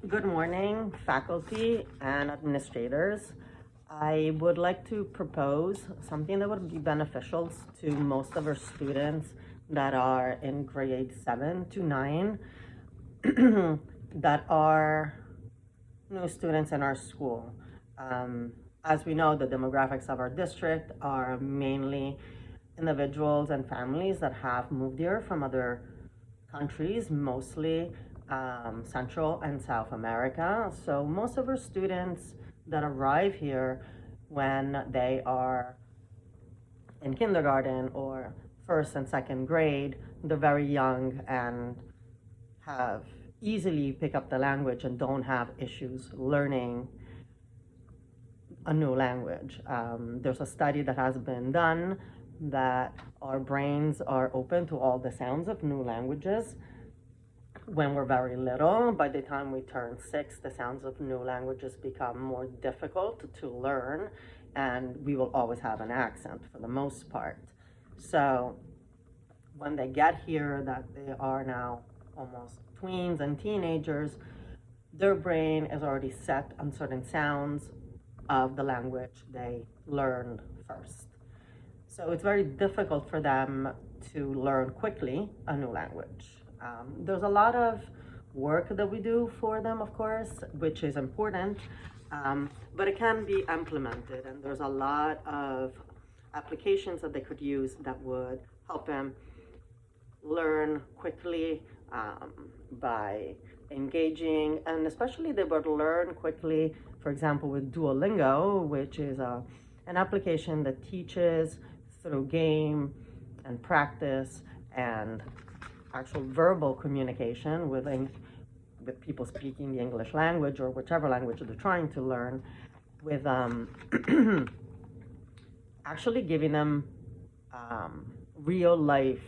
Good morning, faculty and administrators. I would like to propose something that would be beneficial to most of our students that are in grade 7 to 9 that are new students in our school. As we know, the demographics of our district are mainly individuals and families that have moved here from other countries, mostly Central and South America. So most of our students that arrive here when they are in kindergarten or first and second grade, they're very young and have easily pick up the language and don't have issues learning a new language. There's a study that has been done that our brains are open to all the sounds of new languages when we're very little. By the time we turn 6, the sounds of new languages become more difficult to learn, and we will always have an accent for the most part. So when they get here, that they are now almost tweens and teenagers, their brain is already set on certain sounds of the language they learned first. So it's very difficult for them to learn quickly a new language. There's a lot of work that we do for them, of course, which is important, but it can be implemented, and there's a lot of applications that they could use that would help them learn quickly by engaging, and especially they would learn quickly, for example, with Duolingo, which is an application that teaches through game and practice and actual verbal communication with people speaking the English language or whichever language they're trying to learn, with actually giving them real life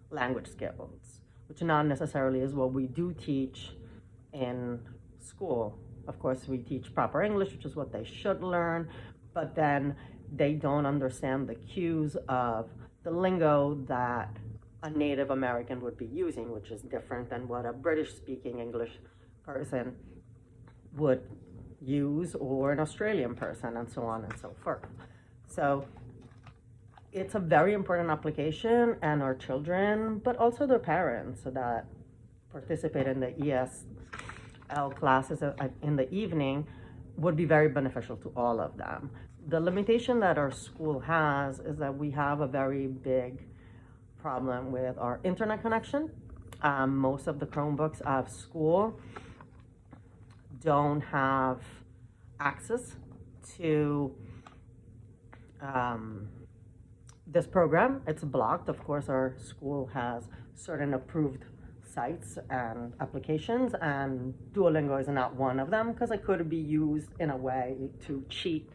language skills, which not necessarily is what we do teach in school. Of course, we teach proper English, which is what they should learn, but then they don't understand the cues of the lingo that a Native American would be using, which is different than what a British-speaking English person would use, or an Australian person, and so on and so forth. So it's a very important application, and our children, but also their parents that participate in the ESL classes in the evening, would be very beneficial to all of them. The limitation that our school has is that we have a very big problem with our internet connection. Most of the Chromebooks of school don't have access to this program. It's blocked. Of course, our school has certain approved sites and applications, and Duolingo is not one of them because it could be used in a way to cheat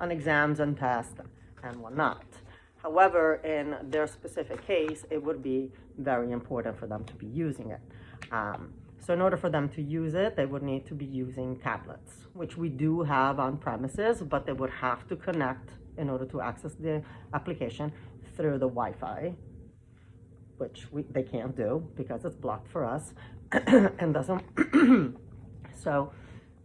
on exams and tests and whatnot. However, in their specific case, it would be very important for them to be using it. So in order for them to use it, they would need to be using tablets, which we do have on premises, but they would have to connect in order to access the application through the Wi-Fi, which they can't do because it's blocked for us and doesn't. So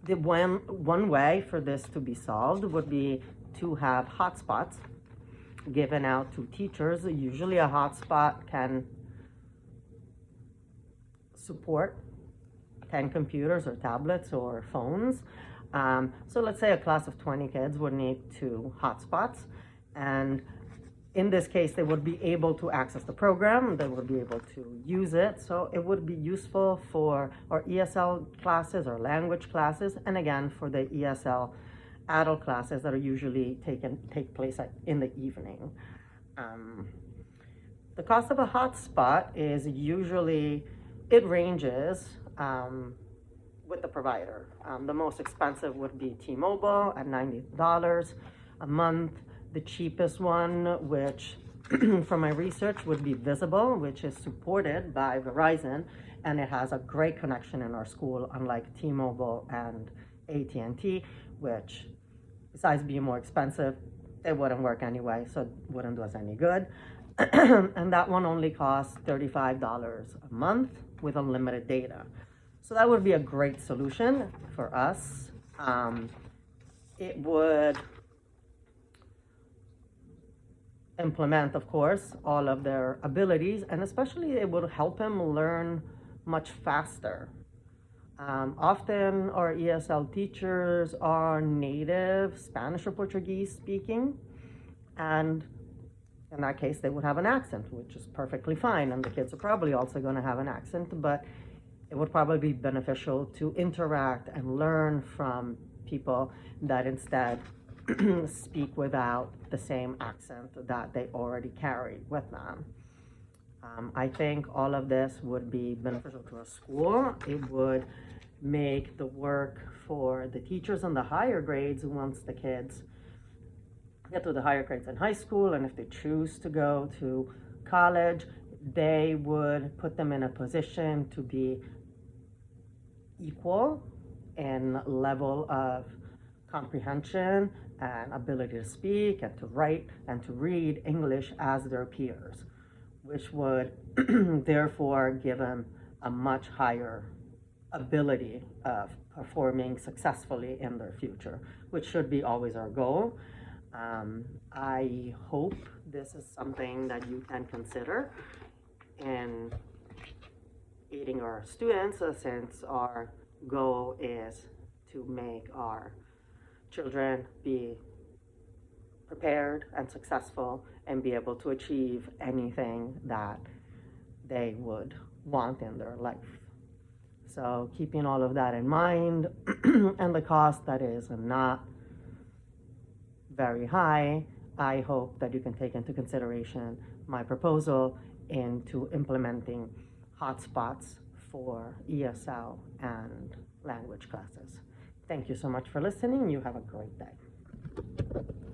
the one way for this to be solved would be to have hotspots given out to teachers. Usually a hotspot can support 10 computers or tablets or phones. So let's say a class of 20 kids would need 2 hotspots, and in this case they would be able to access the program, they would be able to use it. So it would be useful for our ESL classes or language classes, and again for the ESL adult classes that are usually take place in the evening. The cost of a hotspot is usually, it ranges with the provider. The most expensive would be T-Mobile at $90 a month. The cheapest one, which from my research would be Visible, which is supported by Verizon, and it has a great connection in our school, unlike T-Mobile and AT&T, which besides being more expensive, it wouldn't work anyway, so it wouldn't do us any good. And that one only costs $35 a month with unlimited data. So that would be a great solution for us. It would implement, of course, all of their abilities, and especially it would help him learn much faster. Often our ESL teachers are native Spanish or Portuguese speaking, and in that case, they would have an accent, which is perfectly fine, and the kids are probably also going to have an accent, but it would probably be beneficial to interact and learn from people that instead speak without the same accent that they already carry with them. I think all of this would be beneficial to our school. It would make the work for the teachers in the higher grades, once the kids get to the higher grades in high school, and if they choose to go to college, they would put them in a position to be equal in level of comprehension and ability to speak and to write and to read English as their peers, which would therefore give them a much higher ability of performing successfully in their future, which should be always our goal. I hope this is something that you can consider in aiding our students, since our goal is to make our children be prepared and successful and be able to achieve anything that they would want in their life. So keeping all of that in mind and the cost that is not very high, I hope that you can take into consideration my proposal into implementing hotspots for ESL and language classes. Thank you so much for listening. You have a great day.